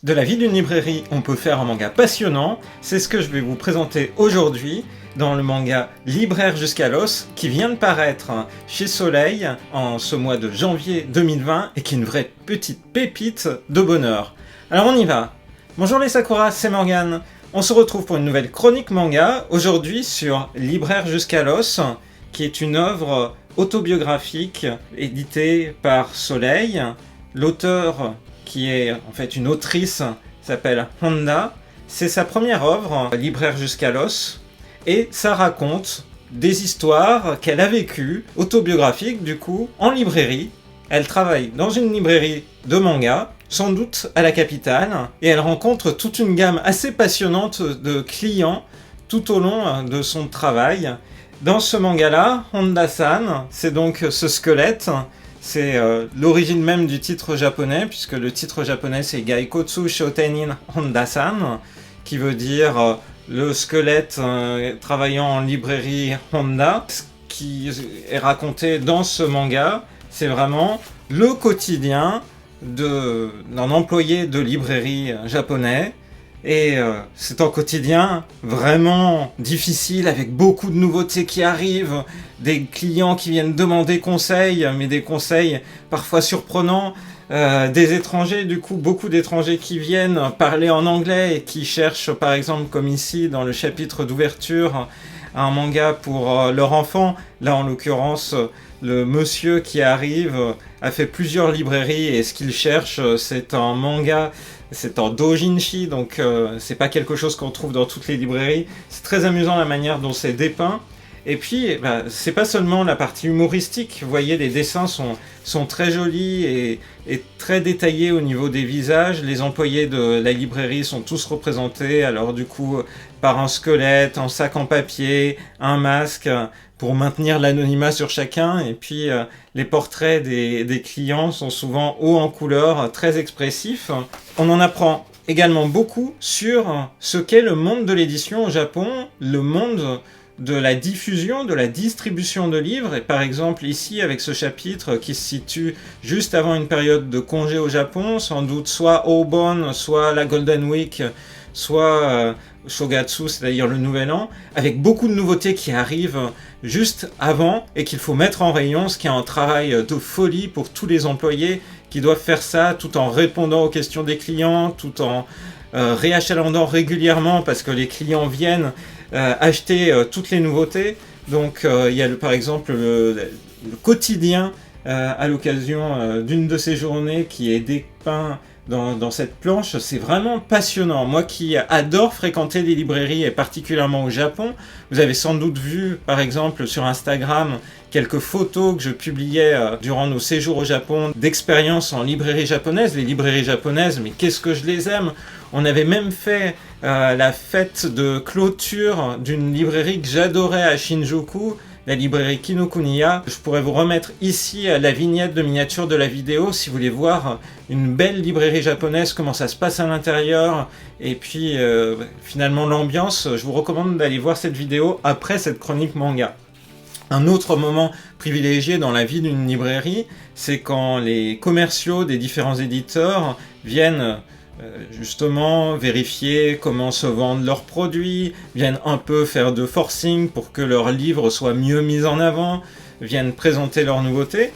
De la vie d'une librairie, on peut faire un manga passionnant, c'est ce que je vais vous présenter aujourd'hui dans le manga Libraire jusqu'à l'os qui vient de paraître chez Soleil en ce mois de janvier 2020 et qui est une vraie petite pépite de bonheur. Alors on y va. Bonjour les Sakura, c'est Morgane. On se retrouve pour une nouvelle chronique manga, aujourd'hui sur Libraire jusqu'à l'os, qui est une œuvre autobiographique éditée par Soleil. L'auteur, qui est en fait une autrice, s'appelle Honda. C'est sa première œuvre, Libraire jusqu'à l'os, et ça raconte des histoires qu'elle a vécues, autobiographiques du coup, en librairie. Elle travaille dans une librairie de manga, sans doute à la capitale, et elle rencontre toute une gamme assez passionnante de clients tout au long de son travail. Dans ce manga-là, Honda-san, c'est donc ce squelette. C'est l'origine même du titre japonais, puisque le titre japonais c'est Gaikotsu Shotenin Honda-san, qui veut dire le squelette travaillant en librairie Honda. Ce qui est raconté dans ce manga, c'est vraiment le quotidien d'un employé de librairie japonais. Et c'est un quotidien vraiment difficile, avec beaucoup de nouveautés qui arrivent, des clients qui viennent demander conseils, mais des conseils parfois surprenants, des étrangers, du coup beaucoup d'étrangers qui viennent parler en anglais et qui cherchent, par exemple comme ici dans le chapitre d'ouverture, un manga pour leur enfant. Là en l'occurrence, le monsieur qui arrive a fait plusieurs librairies et ce qu'il cherche c'est un manga. C'est en doujinshi, donc c'est pas quelque chose qu'on trouve dans toutes les librairies. C'est très amusant la manière dont c'est dépeint. Et puis, c'est pas seulement la partie humoristique. Vous voyez, les dessins sont très jolis et très détaillés au niveau des visages. Les employés de la librairie sont tous représentés, alors du coup, par un squelette, un sac en papier, un masque, pour maintenir l'anonymat sur chacun. Et puis, les portraits des clients sont souvent hauts en couleur, très expressifs. On en apprend également beaucoup sur ce qu'est le monde de l'édition au Japon, le monde de la diffusion, de la distribution de livres. Et par exemple ici avec ce chapitre qui se situe juste avant une période de congé au Japon, sans doute soit Obon, soit la Golden Week, soit Shogatsu, c'est-à-dire le Nouvel An, avec beaucoup de nouveautés qui arrivent juste avant et qu'il faut mettre en rayon, ce qui est un travail de folie pour tous les employés qui doivent faire ça tout en répondant aux questions des clients, tout en réachalandant régulièrement parce que les clients viennent acheter toutes les nouveautés. Donc il y a par exemple le quotidien à l'occasion d'une de ces journées qui est dépeint dans cette planche. C'est vraiment passionnant. Moi qui adore fréquenter les librairies et particulièrement au Japon, vous avez sans doute vu par exemple sur Instagram quelques photos que je publiais durant nos séjours au Japon d'expériences en librairie japonaise. Les librairies japonaises, mais qu'est-ce que je les aime! On avait même fait la fête de clôture d'une librairie que j'adorais à Shinjuku, la librairie Kinokuniya. Je pourrais vous remettre ici la vignette de miniature de la vidéo si vous voulez voir une belle librairie japonaise, comment ça se passe à l'intérieur, et puis finalement l'ambiance. Je vous recommande d'aller voir cette vidéo après cette chronique manga. Un autre moment privilégié dans la vie d'une librairie, c'est quand les commerciaux des différents éditeurs viennent justement vérifier comment se vendent leurs produits, viennent un peu faire de forcing pour que leurs livres soient mieux mis en avant, viennent présenter leurs nouveautés.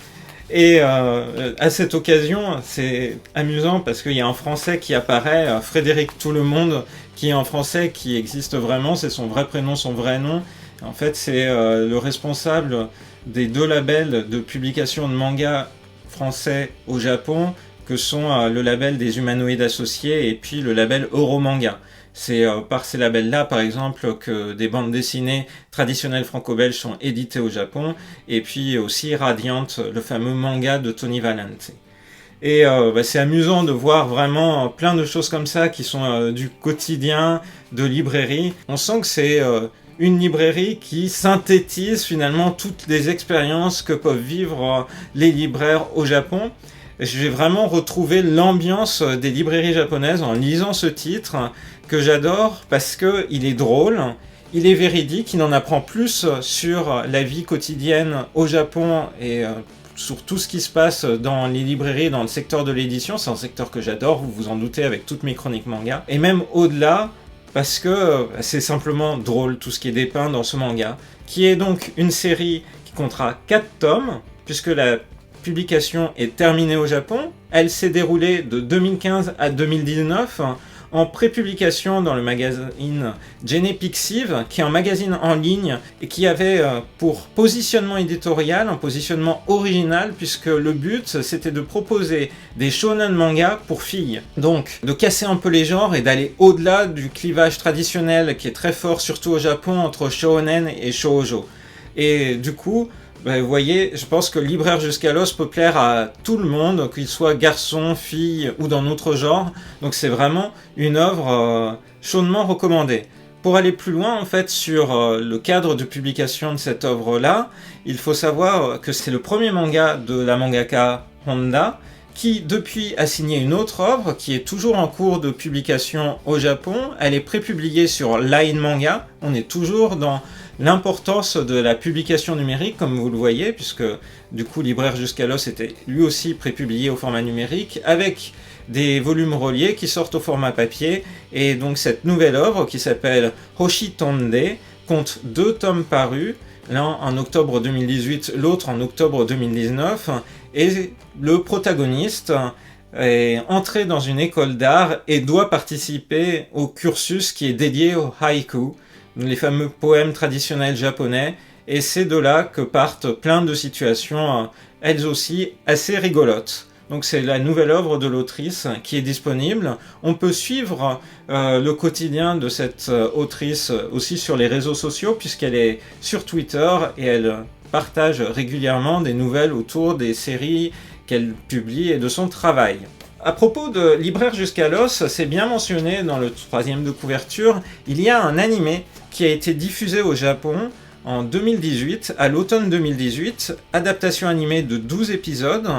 Et à cette occasion, c'est amusant parce qu'il y a un Français qui apparaît, Frédéric Tout le Monde, qui est un Français qui existe vraiment, c'est son vrai prénom, son vrai nom. En fait, c'est le responsable des deux labels de publication de manga français au Japon, que sont le label des Humanoïdes Associés et puis le label Euromanga. C'est par ces labels-là, par exemple, que des bandes dessinées traditionnelles franco-belges sont éditées au Japon, et puis aussi Radiant, le fameux manga de Tony Valente. Et c'est amusant de voir vraiment plein de choses comme ça qui sont du quotidien de librairie. On sent que c'est une librairie qui synthétise finalement toutes les expériences que peuvent vivre les libraires au Japon. J'ai vraiment retrouvé l'ambiance des librairies japonaises en lisant ce titre que j'adore parce qu'il est drôle, il est véridique, il en apprend plus sur la vie quotidienne au Japon et sur tout ce qui se passe dans les librairies, dans le secteur de l'édition. C'est un secteur que j'adore, vous vous en doutez, avec toutes mes chroniques manga. Et même au-delà, parce que c'est simplement drôle tout ce qui est dépeint dans ce manga, qui est donc une série qui comptera 4 tomes, puisque la publication est terminée au Japon. Elle s'est déroulée de 2015 à 2019, en pré-publication dans le magazine Genepixiv, qui est un magazine en ligne et qui avait pour positionnement éditorial un positionnement original, puisque le but c'était de proposer des shonen manga pour filles. Donc de casser un peu les genres et d'aller au-delà du clivage traditionnel qui est très fort, surtout au Japon, entre shonen et shoujo. Et du coup, vous voyez, je pense que Libraire jusqu'à l'os peut plaire à tout le monde, qu'il soit garçon, fille ou dans notre genre. Donc c'est vraiment une œuvre chaudement recommandée. Pour aller plus loin en fait sur le cadre de publication de cette œuvre-là, il faut savoir que c'est le premier manga de la mangaka Honda, qui depuis a signé une autre œuvre qui est toujours en cours de publication au Japon. Elle est prépubliée sur Line Manga. On est toujours dans l'importance de la publication numérique, comme vous le voyez, puisque du coup Libraire jusqu'à l'os était lui aussi prépublié au format numérique, avec des volumes reliés qui sortent au format papier. Et donc cette nouvelle œuvre qui s'appelle Hoshitonde compte 2 tomes parus, l'un en octobre 2018, l'autre en octobre 2019, et le protagoniste est entré dans une école d'art et doit participer au cursus qui est dédié au haïku, les fameux poèmes traditionnels japonais, et c'est de là que partent plein de situations, elles aussi assez rigolotes. Donc c'est la nouvelle œuvre de l'autrice qui est disponible. On peut suivre le quotidien de cette autrice aussi sur les réseaux sociaux, puisqu'elle est sur Twitter et elle partage régulièrement des nouvelles autour des séries qu'elle publie et de son travail. À propos de Libraire jusqu'à l'os, c'est bien mentionné dans le 3e de couverture, il y a un animé qui a été diffusé au Japon en 2018, à l'automne 2018, adaptation animée de 12 épisodes,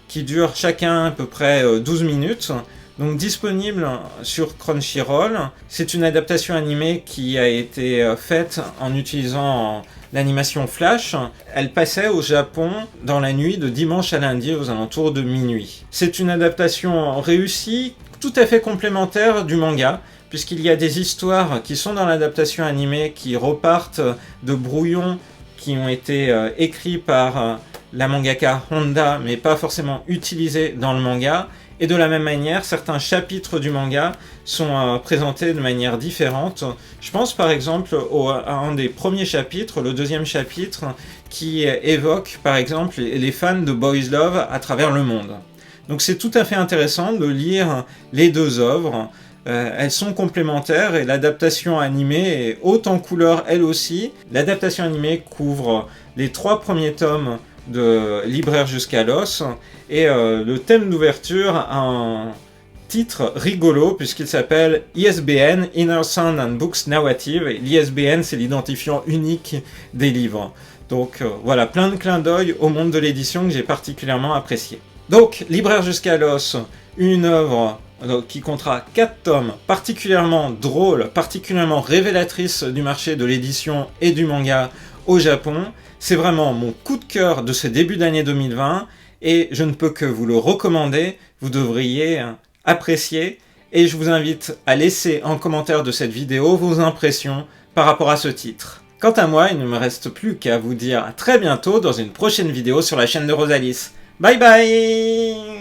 qui durent chacun à peu près 12 minutes, donc disponible sur Crunchyroll. C'est une adaptation animée qui a été faite en utilisant l'animation Flash. Elle passait au Japon dans la nuit de dimanche à lundi aux alentours de minuit. C'est une adaptation réussie, tout à fait complémentaire du manga, puisqu'il y a des histoires qui sont dans l'adaptation animée qui repartent de brouillons qui ont été écrits par la mangaka Honda, mais pas forcément utilisés dans le manga. Et de la même manière, certains chapitres du manga sont présentés de manière différente. Je pense par exemple à un des premiers chapitres, le 2e chapitre, qui évoque par exemple les fans de Boys Love à travers le monde. Donc c'est tout à fait intéressant de lire les 2 œuvres. Elles sont complémentaires et l'adaptation animée est haute en couleurs elle aussi. L'adaptation animée couvre les 3 premiers tomes de Libraire jusqu'à l'os, et le thème d'ouverture a un titre rigolo puisqu'il s'appelle ISBN, Inner Sound and Books Narrative, et l'ISBN c'est l'identifiant unique des livres. Donc voilà, plein de clins d'œil au monde de l'édition que j'ai particulièrement apprécié. Donc Libraire jusqu'à l'os, une œuvre qui comptera 4 tomes, particulièrement drôle, particulièrement révélatrice du marché de l'édition et du manga au Japon. C'est vraiment mon coup de cœur de ce début d'année 2020 et je ne peux que vous le recommander, vous devriez apprécier, et je vous invite à laisser en commentaire de cette vidéo vos impressions par rapport à ce titre. Quant à moi, il ne me reste plus qu'à vous dire à très bientôt dans une prochaine vidéo sur la chaîne de Rosalis. Bye bye!